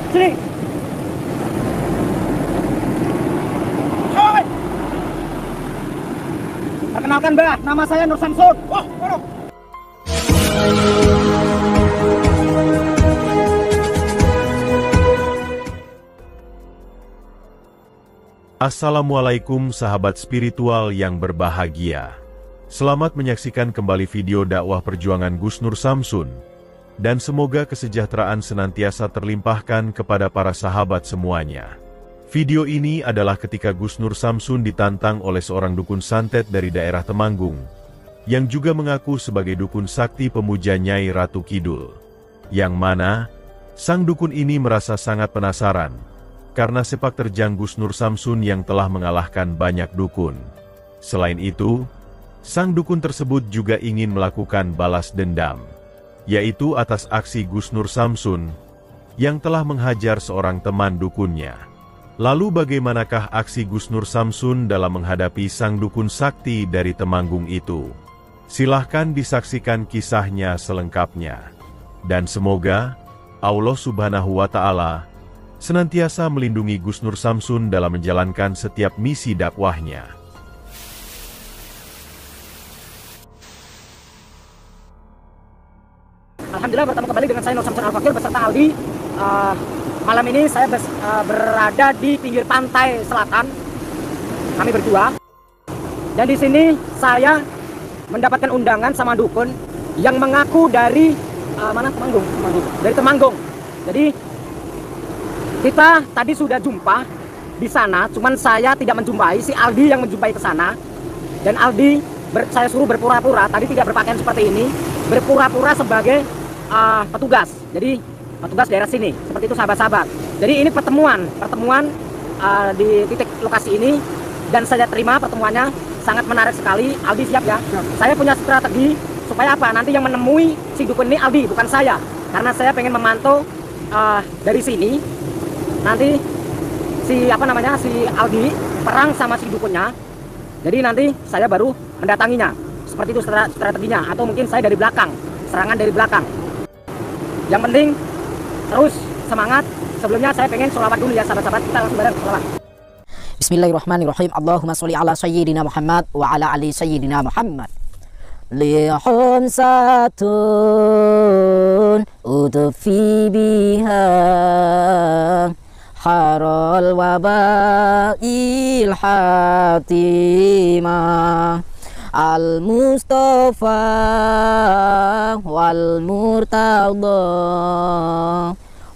Sini. Perkenalkan Mbah, nama saya Nur Samsun. Assalamualaikum sahabat spiritual yang berbahagia. Selamat menyaksikan kembali video dakwah perjuangan Gus Nur Samsun. Dan semoga kesejahteraan senantiasa terlimpahkan kepada para sahabat semuanya. Video ini adalah ketika Gus Nur Samsun ditantang oleh seorang dukun santet dari daerah Temanggung, yang juga mengaku sebagai dukun sakti pemuja Nyai Ratu Kidul. Yang mana, sang dukun ini merasa sangat penasaran, karena sepak terjang Gus Nur Samsun yang telah mengalahkan banyak dukun. Selain itu, sang dukun tersebut juga ingin melakukan balas dendam, yaitu atas aksi Gus Nur Samsun yang telah menghajar seorang teman dukunnya. Lalu bagaimanakah aksi Gus Nur Samsun dalam menghadapi sang dukun sakti dari Temanggung itu? Silahkan disaksikan kisahnya selengkapnya. Dan semoga Allah Subhanahu wa Ta'ala senantiasa melindungi Gus Nur Samsun dalam menjalankan setiap misi dakwahnya. Alhamdulillah bertemu kembali dengan saya Nur Samsun Al-Fakir beserta Aldi. Malam ini saya berada di pinggir pantai selatan. Kami berdua. Dan di sini saya mendapatkan undangan sama dukun yang mengaku dari Temanggung. Dari Temanggung. Jadi kita tadi sudah jumpa di sana, cuman saya tidak menjumpai, si Aldi yang menjumpai ke sana. Dan Aldi saya suruh berpura-pura, tadi tidak berpakaian seperti ini, berpura-pura sebagai petugas. Jadi petugas daerah sini, seperti itu sahabat-sahabat. Jadi ini pertemuan di titik lokasi ini, dan saya terima pertemuannya sangat menarik sekali. Aldi siap ya? Saya punya strategi supaya apa? Nanti yang menemui si dukun ini Aldi, bukan saya, karena saya pengen memantau dari sini. Nanti si Aldi perang sama si dukunnya. Jadi nanti saya baru mendatanginya. Seperti itu strateginya, atau mungkin saya dari belakang, serangan dari belakang. Yang penting terus semangat. Sebelumnya saya pengen sholawat dulu ya sahabat-sahabat, kita langsung bareng sholawat. Bismillahirrahmanirrahim. Allahumma sholli ala sayyidina Muhammad wa ala ali sayyidina Muhammad. Lihum satun udfi biha harul wabail hatimah al-Mustafa wal Murtada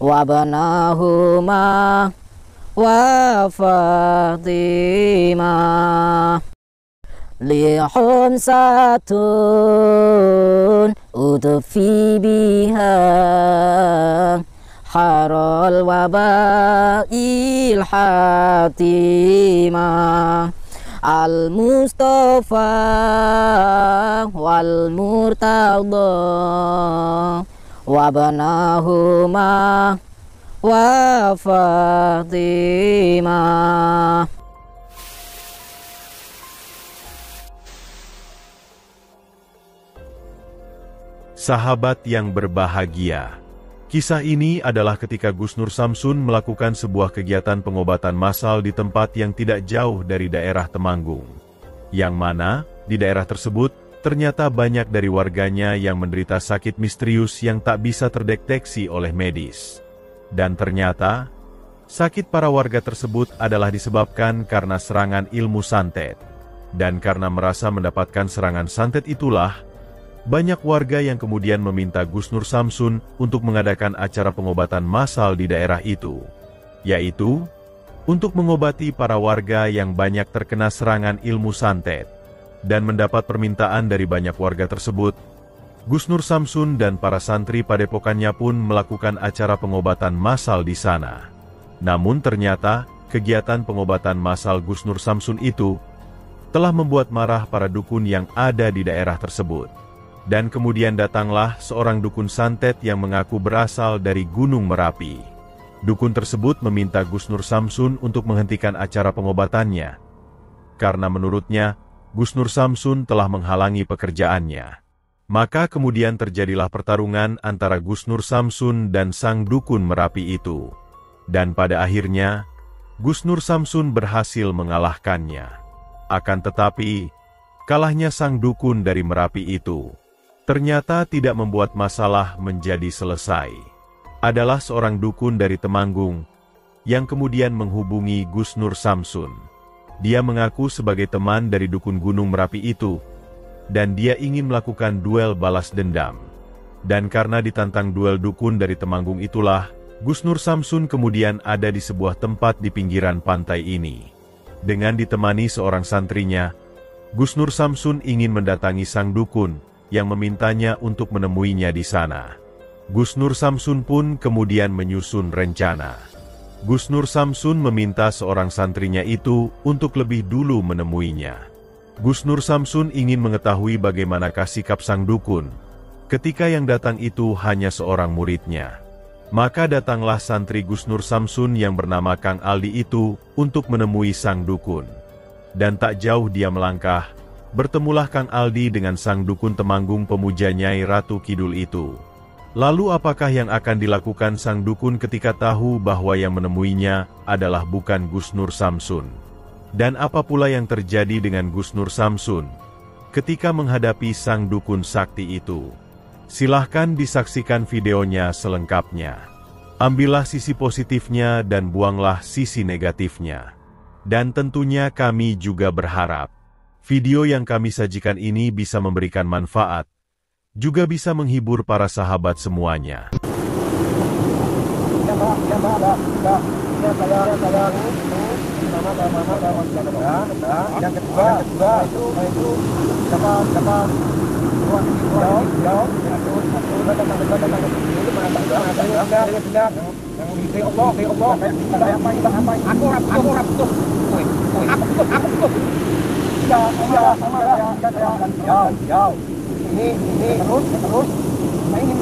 wabanahuma wa Fatimah. Lihum satun udfi biha harul wabail hatimah al-Mustafa wal Murtada wabanahuma wa Fatimah. Sahabat yang berbahagia, kisah ini adalah ketika Gus Nur Samsun melakukan sebuah kegiatan pengobatan massal di tempat yang tidak jauh dari daerah Temanggung. Yang mana, di daerah tersebut, ternyata banyak dari warganya yang menderita sakit misterius yang tak bisa terdeteksi oleh medis. Dan ternyata, sakit para warga tersebut adalah disebabkan karena serangan ilmu santet. Dan karena merasa mendapatkan serangan santet itulah, banyak warga yang kemudian meminta Gus Nur Samsun untuk mengadakan acara pengobatan massal di daerah itu, yaitu untuk mengobati para warga yang banyak terkena serangan ilmu santet. Dan mendapat permintaan dari banyak warga tersebut, Gus Nur Samsun dan para santri padepokannya pun melakukan acara pengobatan massal di sana. Namun ternyata, kegiatan pengobatan massal Gus Nur Samsun itu telah membuat marah para dukun yang ada di daerah tersebut. Dan kemudian datanglah seorang dukun santet yang mengaku berasal dari Gunung Merapi. Dukun tersebut meminta Gus Nur Samsun untuk menghentikan acara pengobatannya, karena menurutnya, Gusnur Samsun telah menghalangi pekerjaannya. Maka kemudian terjadilah pertarungan antara Gusnur Samsun dan sang dukun Merapi itu. Dan pada akhirnya, Gusnur Samsun berhasil mengalahkannya. Akan tetapi, kalahnya sang dukun dari Merapi itu ternyata tidak membuat masalah menjadi selesai. Adalah seorang dukun dari Temanggung yang kemudian menghubungi Gusnur Samsun. Dia mengaku sebagai teman dari dukun Gunung Merapi itu, dan dia ingin melakukan duel balas dendam. Dan karena ditantang duel dukun dari Temanggung itulah, Gusnur Samsun kemudian ada di sebuah tempat di pinggiran pantai ini. Dengan ditemani seorang santrinya, Gusnur Samsun ingin mendatangi sang dukun, yang memintanya untuk menemuinya di sana. Gusnur Samsun pun kemudian menyusun rencana. Gusnur Samsun meminta seorang santrinya itu untuk lebih dulu menemuinya. Gusnur Samsun ingin mengetahui bagaimanakah sikap sang dukun, ketika yang datang itu hanya seorang muridnya. Maka datanglah santri Gusnur Samsun yang bernama Kang Aldi itu untuk menemui sang dukun. Dan tak jauh dia melangkah, bertemulah Kang Aldi dengan sang dukun Temanggung pemuja Nyai Ratu Kidul itu. Lalu apakah yang akan dilakukan sang dukun ketika tahu bahwa yang menemuinya adalah bukan Gusnur Samsun? Dan apa pula yang terjadi dengan Gusnur Samsun ketika menghadapi sang dukun sakti itu? Silahkan disaksikan videonya selengkapnya. Ambillah sisi positifnya dan buanglah sisi negatifnya. Dan tentunya kami juga berharap video yang kami sajikan ini bisa memberikan manfaat, juga bisa menghibur para sahabat semuanya. Yang kedua itu ini terus ini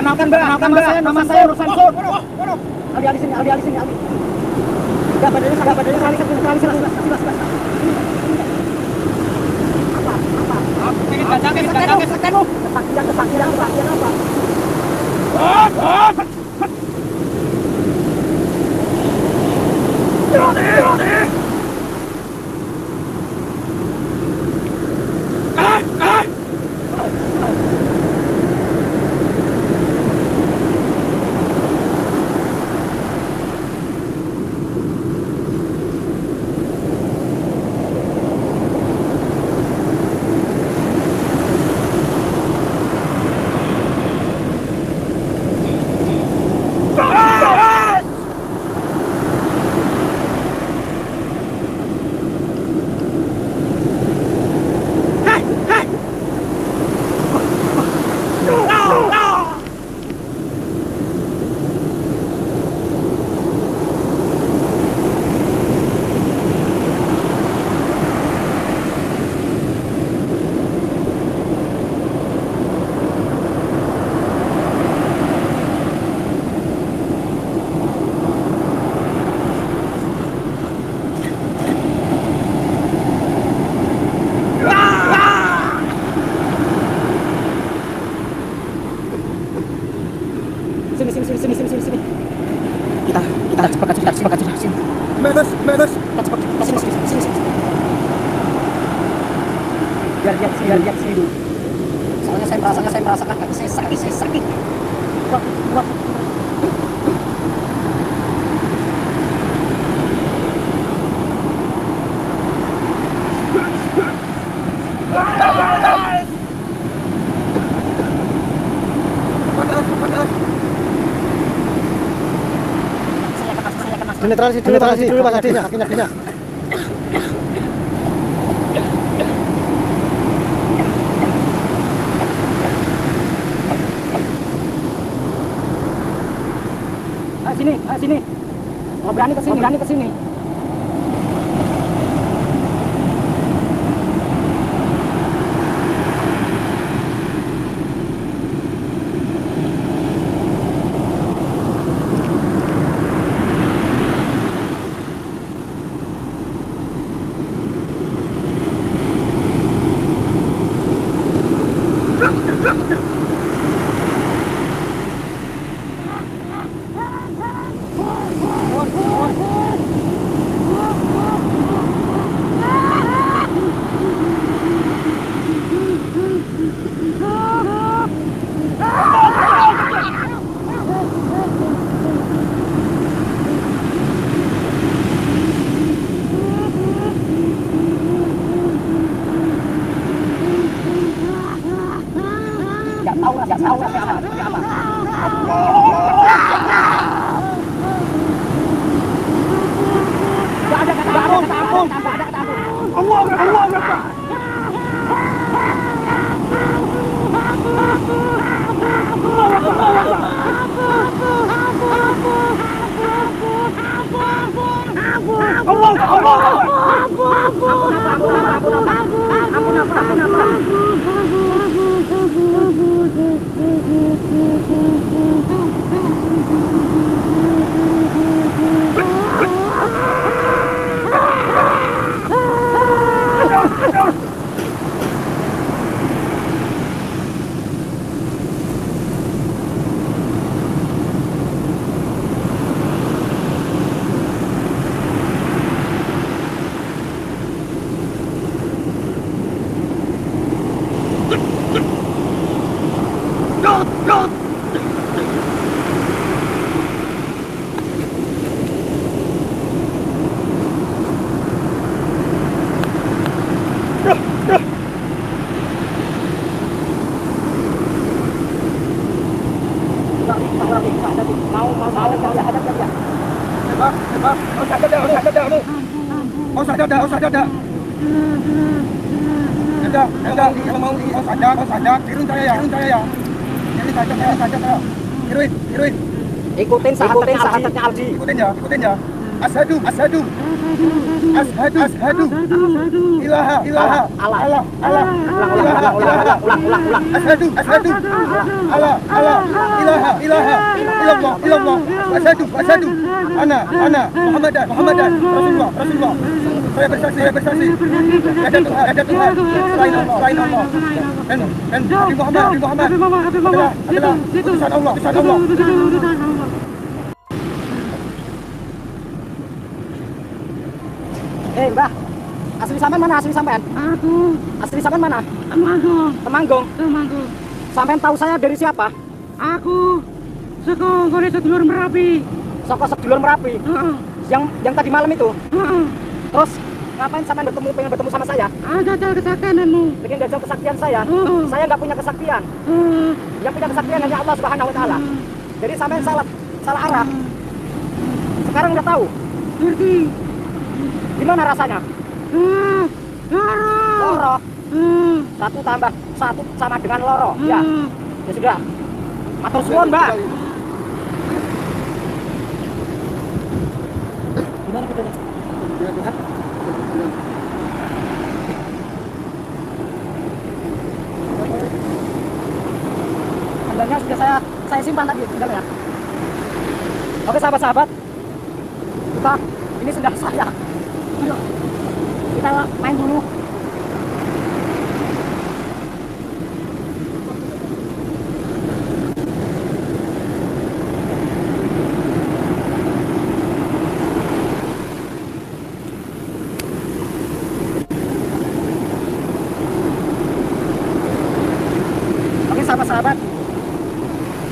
Kenalkan Mbak, nama saya Nur Samsun. Aldi sini, Aldi. Enggak badannya kali Kesakitan apa? biar lihat sini dulu. Soalnya saya merasakan kaki saya sakit. Wah. Penetrasi dulu Mas Adi. Kakinya. Sini. Kalau berani ke sini. Nggak tahu lah seperti apa. Nggak ada kata ampun. Allah Akbar. Ikutin sahabatnya Aldi. Ikutin ya. Asyhadu ilaha Allah. Ulang. Asyhadu ilaha illallah. Asyhadu ana Muhammadan Rasulullah. Saya bersaksi ada Tuhan selain Allah. Dan Nabi Muhammad adalah utusan Allah. Mbah, asli sampean mana? Aku. Asli sampean mana? Temanggung. Sampean tahu saya dari siapa? Aku. Sedulur Merapi. Sedulur Merapi. Yang tadi malam itu. Terus ngapain sampean pengen bertemu sama saya? Ada kesaktianmu. Pengen jajal kesaktian saya. Saya nggak punya kesaktian. Yang punya kesaktian hanya Allah Subhanahu Wa Taala. Jadi sampean salah arah. Sekarang udah tahu. Ngerti. Gimana rasanya? Loro. 1 tambah 1 sama dengan loro. Ya sudah. Matur suwun, Mbak. Gimana kita nih? Handalnya sudah saya simpan tadi, handalnya. Oke, sahabat-sahabat. Ini sudah saya. Ayo, kita main dulu. sahabat.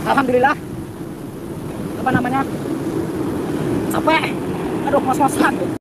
Alhamdulillah. Apa namanya? Sampai, aduh, ngos-ngosan.